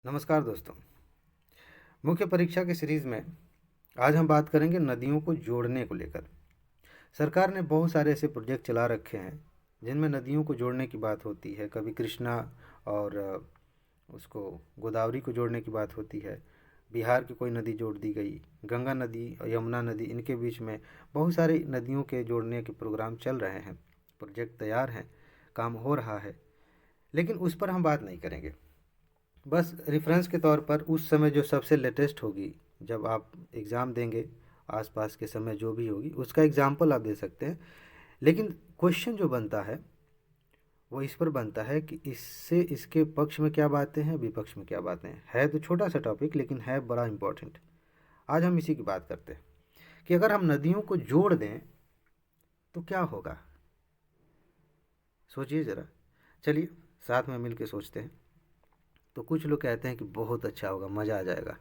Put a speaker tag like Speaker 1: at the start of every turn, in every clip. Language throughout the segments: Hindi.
Speaker 1: नमस्कार दोस्तों। मुख्य परीक्षा के सीरीज़ में आज हम बात करेंगे नदियों को जोड़ने को लेकर। सरकार ने बहुत सारे ऐसे प्रोजेक्ट चला रखे हैं जिनमें नदियों को जोड़ने की बात होती है। कभी कृष्णा और उसको गोदावरी को जोड़ने की बात होती है। बिहार की कोई नदी जोड़ दी गई, गंगा नदी और यमुना नदी, इनके बीच में बहुत सारी नदियों के जोड़ने के प्रोग्राम चल रहे हैं। प्रोजेक्ट तैयार हैं, काम हो रहा है, लेकिन उस पर हम बात नहीं करेंगे। बस रेफरेंस के तौर पर उस समय जो सबसे लेटेस्ट होगी, जब आप एग्ज़ाम देंगे, आसपास के समय जो भी होगी उसका एग्जाम्पल आप दे सकते हैं। लेकिन क्वेश्चन जो बनता है वो इस पर बनता है कि इससे इसके पक्ष में क्या बातें हैं, विपक्ष में क्या बातें हैं। है तो छोटा सा टॉपिक लेकिन है बड़ा इम्पोर्टेंट। आज हम इसी की बात करते हैं कि अगर हम नदियों को जोड़ दें तो क्या होगा। सोचिए ज़रा, चलिए साथ में मिल के सोचते हैं। तो कुछ लोग कहते हैं कि बहुत अच्छा होगा, मज़ा आ जाएगा,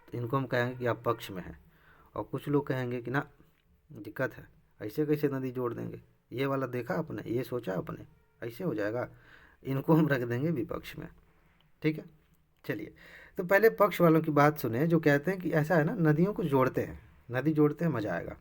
Speaker 1: तो इनको हम कहेंगे कि आप पक्ष में हैं। और कुछ लोग कहेंगे कि ना, दिक्कत है, ऐसे कैसे नदी जोड़ देंगे, ये वाला देखा आपने, ये सोचा आपने, ऐसे हो जाएगा। इनको हम रख देंगे विपक्ष में। ठीक है, चलिए। तो पहले पक्ष वालों की बात सुने, जो कहते हैं कि ऐसा है ना, नदियों को जोड़ते हैं, नदी जोड़ते हैं, मज़ा आएगा।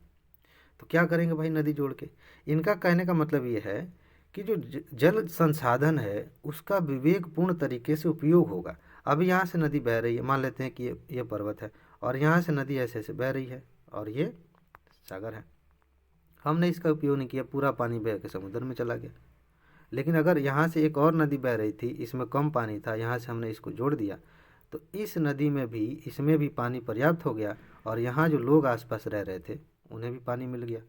Speaker 1: तो क्या करेंगे भाई नदी जोड़ के? इनका कहने का मतलब ये है कि जो जल संसाधन है उसका विवेकपूर्ण तरीके से उपयोग होगा। अभी यहाँ से नदी बह रही है, मान लेते हैं कि ये पर्वत है और यहाँ से नदी ऐसे ऐसे बह रही है और ये सागर है। हमने इसका उपयोग नहीं किया, पूरा पानी बह के समुद्र में चला गया। लेकिन अगर यहाँ से एक और नदी बह रही थी, इसमें कम पानी था, यहाँ से हमने इसको जोड़ दिया, तो इस नदी में भी, इसमें भी पानी पर्याप्त हो गया और यहाँ जो लोग आसपास रह रहे थे उन्हें भी पानी मिल गया।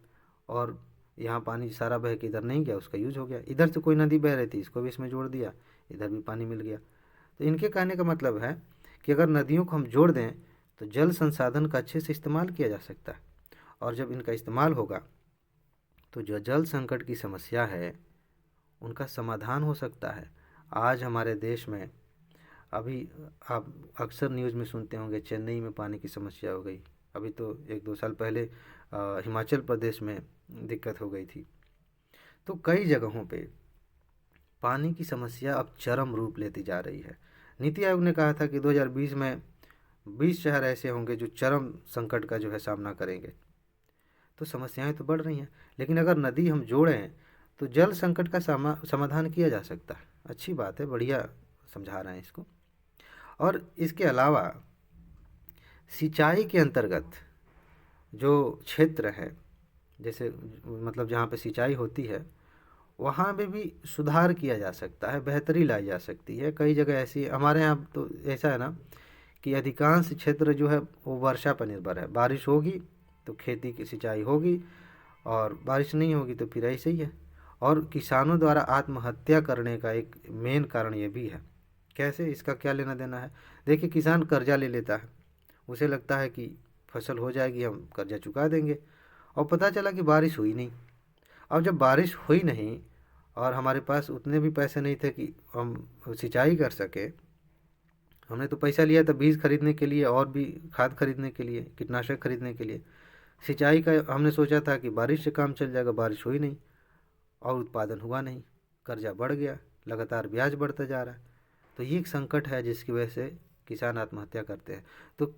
Speaker 1: और यहाँ पानी सारा बह के इधर नहीं गया, उसका यूज हो गया। इधर से कोई नदी बह रही थी, इसको भी इसमें जोड़ दिया, इधर भी पानी मिल गया। तो इनके कहने का मतलब है कि अगर नदियों को हम जोड़ दें तो जल संसाधन का अच्छे से इस्तेमाल किया जा सकता है। और जब इनका इस्तेमाल होगा तो जो जल संकट की समस्या है उनका समाधान हो सकता है। आज हमारे देश में अभी आप अक्सर न्यूज़ में सुनते होंगे, चेन्नई में पानी की समस्या हो गई। अभी तो एक दो साल पहले हिमाचल प्रदेश में दिक्कत हो गई थी। तो कई जगहों पे पानी की समस्या अब चरम रूप लेती जा रही है। नीति आयोग ने कहा था कि 2020 में 20 शहर ऐसे होंगे जो चरम संकट का जो है सामना करेंगे। तो समस्याएं तो बढ़ रही हैं, लेकिन अगर नदी हम जोड़ें तो जल संकट का समाधान किया जा सकता है। अच्छी बात है, बढ़िया समझा रहे हैं इसको। और इसके अलावा सिंचाई के अंतर्गत जो क्षेत्र है, जैसे मतलब जहाँ पे सिंचाई होती है वहाँ पे भी सुधार किया जा सकता है, बेहतरी लाई जा सकती है। कई जगह ऐसी, हमारे यहाँ तो ऐसा है ना कि अधिकांश क्षेत्र जो है वो वर्षा पर निर्भर है। बारिश होगी तो खेती की सिंचाई होगी और बारिश नहीं होगी तो फिर ऐसे ही है। और किसानों द्वारा आत्महत्या करने का एक मेन कारण ये भी है। कैसे, इसका क्या लेना देना है? देखिए, किसान कर्जा ले लेता है, उसे लगता है कि फसल हो जाएगी, हम कर्जा चुका देंगे, और पता चला कि बारिश हुई नहीं। अब जब बारिश हुई नहीं और हमारे पास उतने भी पैसे नहीं थे कि हम सिंचाई कर सके, हमने तो पैसा लिया था बीज खरीदने के लिए और भी खाद खरीदने के लिए, कीटनाशक खरीदने के लिए। सिंचाई का हमने सोचा था कि बारिश से काम चल जाएगा, बारिश हुई नहीं और उत्पादन हुआ नहीं, कर्जा बढ़ गया, लगातार ब्याज बढ़ता जा रहा है। तो ये एक संकट है जिसकी वजह से किसान आत्महत्या करते हैं। तो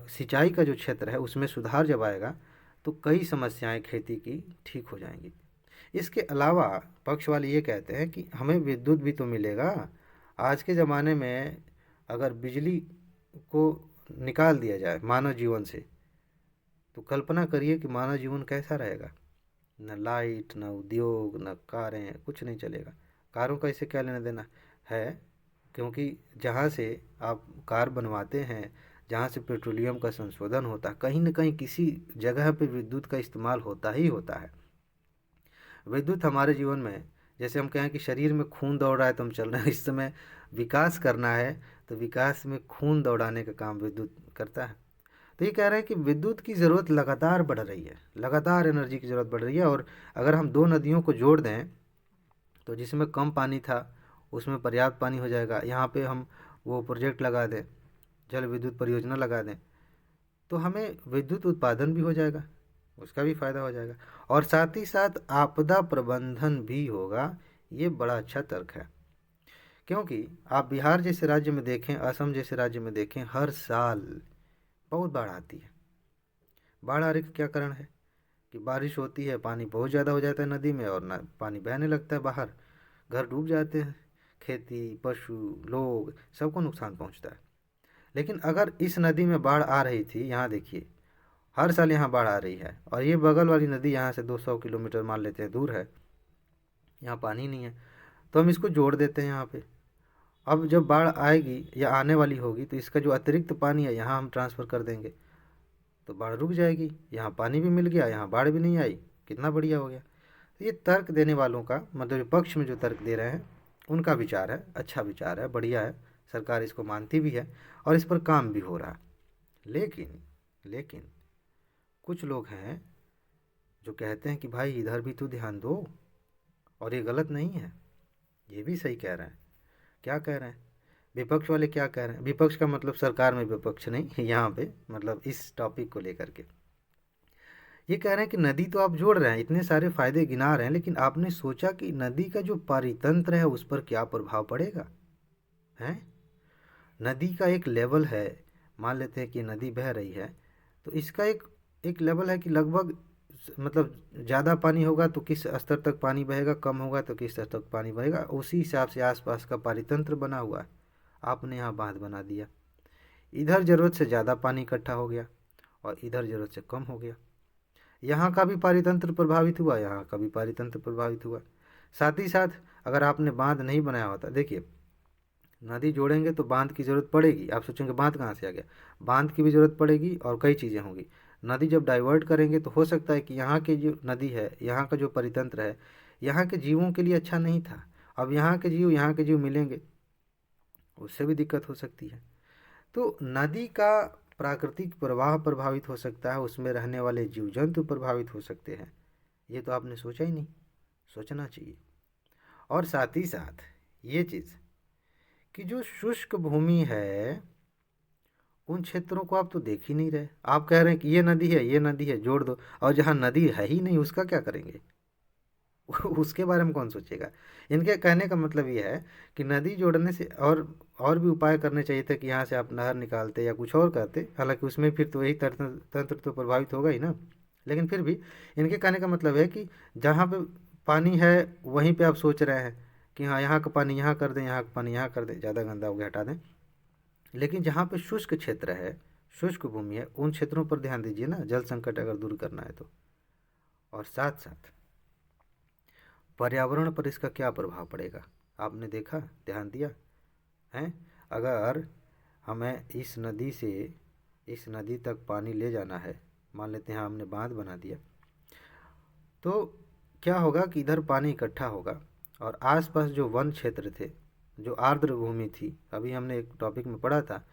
Speaker 1: सिंचाई का जो क्षेत्र है उसमें सुधार जब आएगा तो कई समस्याएं खेती की ठीक हो जाएंगी। इसके अलावा पक्ष वाले ये कहते हैं कि हमें विद्युत भी तो मिलेगा। आज के ज़माने में अगर बिजली को निकाल दिया जाए मानव जीवन से, तो कल्पना करिए कि मानव जीवन कैसा रहेगा। न लाइट, न उद्योग, न कारें, कुछ नहीं चलेगा। कारों का इससे क्या लेना देना है? क्योंकि जहाँ से आप कार बनवाते हैं, जहाँ से पेट्रोलियम का संशोधन होता है, कहीं न कहीं किसी जगह पे विद्युत का इस्तेमाल होता ही होता है। विद्युत हमारे जीवन में, जैसे हम कहें कि शरीर में खून दौड़ रहा है तो हम चल रहे हैं, इस समय विकास करना है तो विकास में खून दौड़ाने का काम विद्युत करता है। तो ये कह रहे हैं कि विद्युत की ज़रूरत लगातार बढ़ रही है, लगातार एनर्जी की ज़रूरत बढ़ रही है। और अगर हम दो नदियों को जोड़ दें तो जिसमें कम पानी था उसमें पर्याप्त पानी हो जाएगा। यहाँ पे हम वो प्रोजेक्ट लगा दें, जल विद्युत परियोजना लगा दें, तो हमें विद्युत उत्पादन भी हो जाएगा, उसका भी फ़ायदा हो जाएगा और साथ ही साथ आपदा प्रबंधन भी होगा। ये बड़ा अच्छा तर्क है, क्योंकि आप बिहार जैसे राज्य में देखें, असम जैसे राज्य में देखें, हर साल बहुत बाढ़ आती है। बाढ़ आने का क्या कारण है कि बारिश होती है, पानी बहुत ज़्यादा हो जाता है नदी में और ना पानी बहने लगता है बाहर, घर डूब जाते हैं, खेती, पशु, लोग, सबको नुकसान पहुंचता है। लेकिन अगर इस नदी में बाढ़ आ रही थी, यहाँ देखिए हर साल यहाँ बाढ़ आ रही है, और ये बगल वाली नदी यहाँ से 200 किलोमीटर मान लेते हैं दूर है, यहाँ पानी नहीं है, तो हम इसको जोड़ देते हैं यहाँ पे। अब जब बाढ़ आएगी या आने वाली होगी तो इसका जो अतिरिक्त पानी है यहाँ हम ट्रांसफ़र कर देंगे, तो बाढ़ रुक जाएगी, यहाँ पानी भी मिल गया, यहाँ बाढ़ भी नहीं आई, कितना बढ़िया हो गया। तो ये तर्क देने वालों का मतलब जो पक्ष में जो तर्क दे रहे हैं उनका विचार है, अच्छा विचार है, बढ़िया है, सरकार इसको मानती भी है और इस पर काम भी हो रहा है। लेकिन लेकिन कुछ लोग हैं जो कहते हैं कि भाई इधर भी तो ध्यान दो, और ये गलत नहीं है, ये भी सही कह रहे हैं। क्या कह रहे हैं विपक्ष वाले, क्या कह रहे हैं? विपक्ष का मतलब सरकार में विपक्ष नहीं, यहाँ पे मतलब इस टॉपिक को लेकर के ये कह रहे हैं कि नदी तो आप जोड़ रहे हैं, इतने सारे फायदे गिना रहे हैं, लेकिन आपने सोचा कि नदी का जो पारितंत्र है उस पर क्या प्रभाव पड़ेगा? हैं, नदी का एक लेवल है, मान लेते हैं कि नदी बह रही है, तो इसका एक एक लेवल है कि लगभग मतलब ज़्यादा पानी होगा तो किस स्तर तक पानी बहेगा, कम होगा तो किस स्तर तक पानी बहेगा, उसी हिसाब से आसपास का पारितंत्र बना हुआ है। आपने यहाँ बांध बना दिया, इधर ज़रूरत से ज़्यादा पानी इकट्ठा हो गया और इधर ज़रूरत से कम हो गया, यहाँ का भी पारितंत्र प्रभावित हुआ, यहाँ का भी पारितंत्र प्रभावित हुआ। साथ ही साथ अगर आपने बांध नहीं बनाया होता, देखिए नदी जोड़ेंगे तो बांध की ज़रूरत पड़ेगी, आप सोचेंगे बांध कहाँ से आ गया, बांध की भी ज़रूरत पड़ेगी और कई चीज़ें होंगी। नदी जब डाइवर्ट करेंगे तो हो सकता है कि यहाँ की जो नदी है, यहाँ का जो परितंत्र है, यहाँ के जीवों के लिए अच्छा नहीं था, अब यहाँ के जीव मिलेंगे, उससे भी दिक्कत हो सकती है। तो नदी का प्राकृतिक प्रवाह प्रभावित हो सकता है, उसमें रहने वाले जीव जंतु प्रभावित हो सकते हैं, ये तो आपने सोचा ही नहीं, सोचना चाहिए। और साथ ही साथ ये चीज़ कि जो शुष्क भूमि है उन क्षेत्रों को आप तो देख ही नहीं रहे, आप कह रहे हैं कि ये नदी है, ये नदी है, जोड़ दो, और जहाँ नदी है ही नहीं उसका क्या करेंगे? उसके बारे में कौन सोचेगा? इनके कहने का मतलब ये है कि नदी जोड़ने से और भी उपाय करने चाहिए थे कि यहाँ से आप नहर निकालते या कुछ और करते, हालांकि उसमें फिर तो यही तंत्र तो प्रभावित होगा ही ना। लेकिन फिर भी इनके कहने का मतलब है कि जहाँ पे पानी है वहीं पे आप सोच रहे हैं कि हाँ यहाँ का पानी यहाँ कर दें, यहाँ का पानी यहाँ कर दें, ज़्यादा गंदा हो गया हटा दें। लेकिन जहाँ पे शुष्क क्षेत्र है, शुष्क भूमि है, उन क्षेत्रों पर ध्यान दीजिए ना, जल संकट अगर दूर करना है तो। और साथ साथ पर्यावरण पर इसका क्या प्रभाव पड़ेगा, आपने देखा, ध्यान दिया है? अगर हमें इस नदी तक पानी ले जाना है, मान लेते हैं हमने बांध बना दिया, तो क्या होगा कि इधर पानी इकट्ठा होगा और आसपास जो वन क्षेत्र थे, जो आर्द्र भूमि थी, अभी हमने एक टॉपिक में पढ़ा था,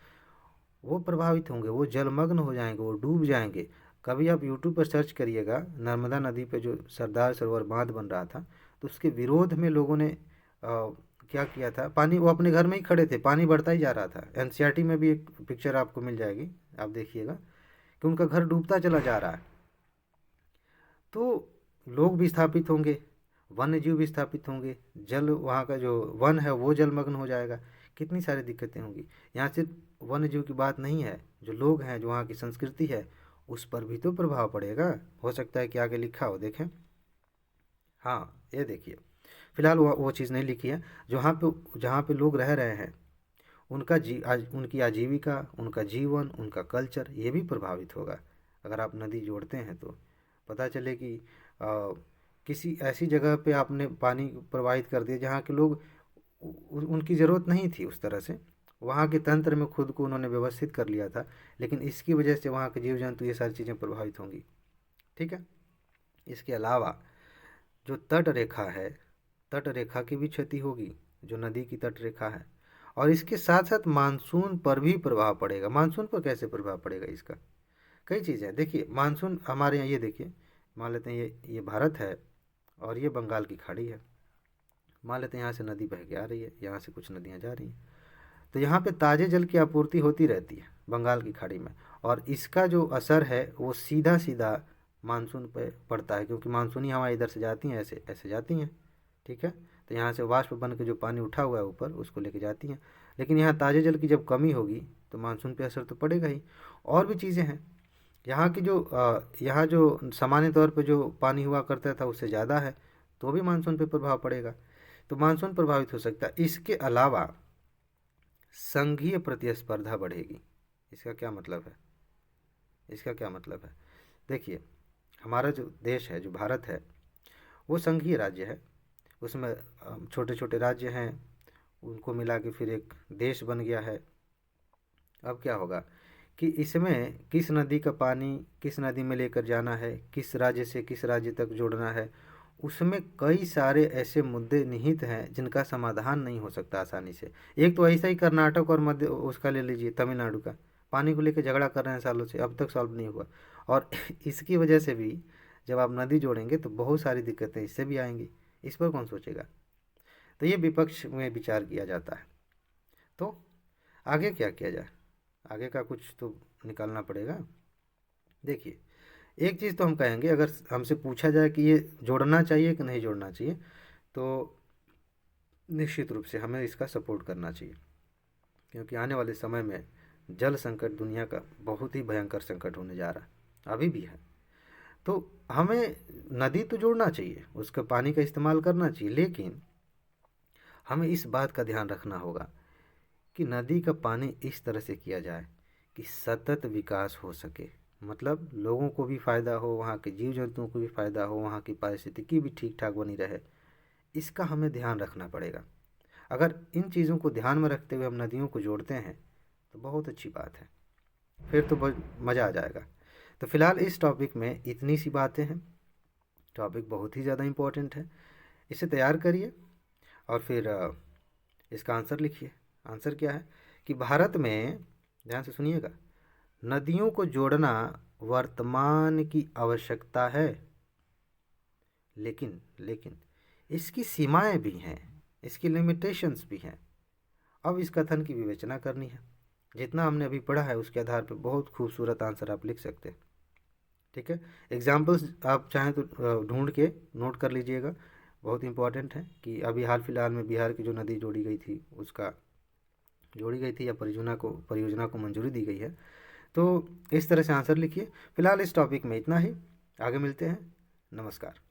Speaker 1: वो प्रभावित होंगे, वो जलमग्न हो जाएंगे, वो डूब जाएंगे। कभी आप यूट्यूब पर सर्च करिएगा, नर्मदा नदी पे जो सरदार सरोवर बांध बन रहा था, तो उसके विरोध में लोगों ने क्या किया था, पानी, वो अपने घर में ही खड़े थे, पानी बढ़ता ही जा रहा था। एनसीईआरटी में भी एक पिक्चर आपको मिल जाएगी, आप देखिएगा कि उनका घर डूबता चला जा रहा है। तो लोग भी स्थापित होंगे, वन्य जीव भी स्थापित होंगे, जल, वहाँ का जो वन है वो जलमग्न हो जाएगा, कितनी सारी दिक्कतें होंगी। यहाँ सिर्फ वन्य जीव की बात नहीं है, जो लोग हैं, जो वहाँ की संस्कृति है, उस पर भी तो प्रभाव पड़ेगा। हो सकता है कि आगे लिखा हो, देखें, हाँ ये देखिए, फिलहाल वो चीज़ नहीं लिखी है। जहाँ पे लोग रह रहे हैं उनकी आजीविका, उनका जीवन, उनका कल्चर, ये भी प्रभावित होगा। अगर आप नदी जोड़ते हैं तो पता चले कि किसी ऐसी जगह पे आपने पानी प्रवाहित कर दिया जहाँ के लोग, उनकी ज़रूरत नहीं थी उस तरह से, वहाँ के तंत्र में खुद को उन्होंने व्यवस्थित कर लिया था, लेकिन इसकी वजह से वहाँ के जीव जंतु, ये सारी चीज़ें प्रभावित होंगी। ठीक है, इसके अलावा जो तट रेखा है, तट रेखा की भी क्षति होगी, जो नदी की तट रेखा है। और इसके साथ साथ मानसून पर भी प्रभाव पड़ेगा। मानसून पर कैसे प्रभाव पड़ेगा इसका? कई चीज़ें, देखिए मानसून हमारे यहाँ, ये देखिए, मान लेते हैं ये भारत है और ये बंगाल की खाड़ी है, मान लेते हैं यहाँ से नदी बह के आ रही है, यहाँ से कुछ नदियाँ जा रही हैं, तो यहाँ पे ताज़े जल की आपूर्ति होती रहती है बंगाल की खाड़ी में, और इसका जो असर है वो सीधा सीधा मानसून पे पड़ता है, क्योंकि मानसूनी हवा इधर से जाती हैं, ऐसे ऐसे जाती हैं। ठीक है, तो यहाँ से वाष्प बन के जो पानी उठा हुआ है ऊपर उसको लेके जाती हैं। लेकिन यहाँ ताज़े जल की जब कमी होगी तो मानसून पे असर तो पड़ेगा ही। और भी चीज़ें हैं, यहाँ जो सामान्य तौर पे जो पानी हुआ करता था उससे ज़्यादा है, तो भी मानसून पे प्रभाव पड़ेगा, तो मानसून प्रभावित हो सकता है। इसके अलावा संघीय प्रतिस्पर्धा बढ़ेगी। इसका क्या मतलब है? इसका क्या मतलब है? देखिए, हमारा जो देश है, जो भारत है, वो संघीय राज्य है। उसमें छोटे छोटे राज्य हैं, उनको मिला के फिर एक देश बन गया है। अब क्या होगा कि इसमें किस नदी का पानी किस नदी में लेकर जाना है, किस राज्य से किस राज्य तक जोड़ना है, उसमें कई सारे ऐसे मुद्दे निहित हैं जिनका समाधान नहीं हो सकता आसानी से। एक तो ऐसा ही कर्नाटक और मध्य उसका ले लीजिए, तमिलनाडु का पानी को लेकर झगड़ा कर रहे हैं सालों से, अब तक सॉल्व नहीं हुआ। और इसकी वजह से भी जब आप नदी जोड़ेंगे तो बहुत सारी दिक्कतें इससे भी आएंगी। इस पर कौन सोचेगा? तो ये विपक्ष में विचार किया जाता है। तो आगे क्या किया जाए? आगे का कुछ तो निकालना पड़ेगा। देखिए, एक चीज़ तो हम कहेंगे, अगर हमसे पूछा जाए कि ये जोड़ना चाहिए कि नहीं जोड़ना चाहिए, तो निश्चित रूप से हमें इसका सपोर्ट करना चाहिए, क्योंकि आने वाले समय में जल संकट दुनिया का बहुत ही भयंकर संकट होने जा रहा है, अभी भी है। तो हमें नदी तो जोड़ना चाहिए, उसका पानी का इस्तेमाल करना चाहिए, लेकिन हमें इस बात का ध्यान रखना होगा कि नदी का पानी इस तरह से किया जाए कि सतत विकास हो सके, मतलब लोगों को भी फ़ायदा हो, वहाँ के जीव जंतुओं को भी फ़ायदा हो, वहाँ की पारिस्थितिकी भी ठीक ठाक बनी रहे। इसका हमें ध्यान रखना पड़ेगा। अगर इन चीज़ों को ध्यान में रखते हुए हम नदियों को जोड़ते हैं तो बहुत अच्छी बात है, फिर तो बहुत मज़ा आ जाएगा। तो फिलहाल इस टॉपिक में इतनी सी बातें हैं। टॉपिक बहुत ही ज़्यादा इम्पोर्टेंट है, इसे तैयार करिए और फिर इसका आंसर लिखिए। आंसर क्या है कि भारत में, ध्यान से सुनिएगा, नदियों को जोड़ना वर्तमान की आवश्यकता है, लेकिन लेकिन इसकी सीमाएं भी हैं, इसकी लिमिटेशंस भी हैं। अब इस कथन की विवेचना करनी है। जितना हमने अभी पढ़ा है उसके आधार पर बहुत खूबसूरत आंसर आप लिख सकते हैं। ठीक है, एग्जाम्पल्स आप चाहें तो ढूंढ के नोट कर लीजिएगा, बहुत इंपॉर्टेंट है कि अभी हाल फिलहाल में बिहार की जो नदी जोड़ी गई थी या परियोजना को मंजूरी दी गई है। तो इस तरह से आंसर लिखिए। फिलहाल इस टॉपिक में इतना ही, आगे मिलते हैं। नमस्कार।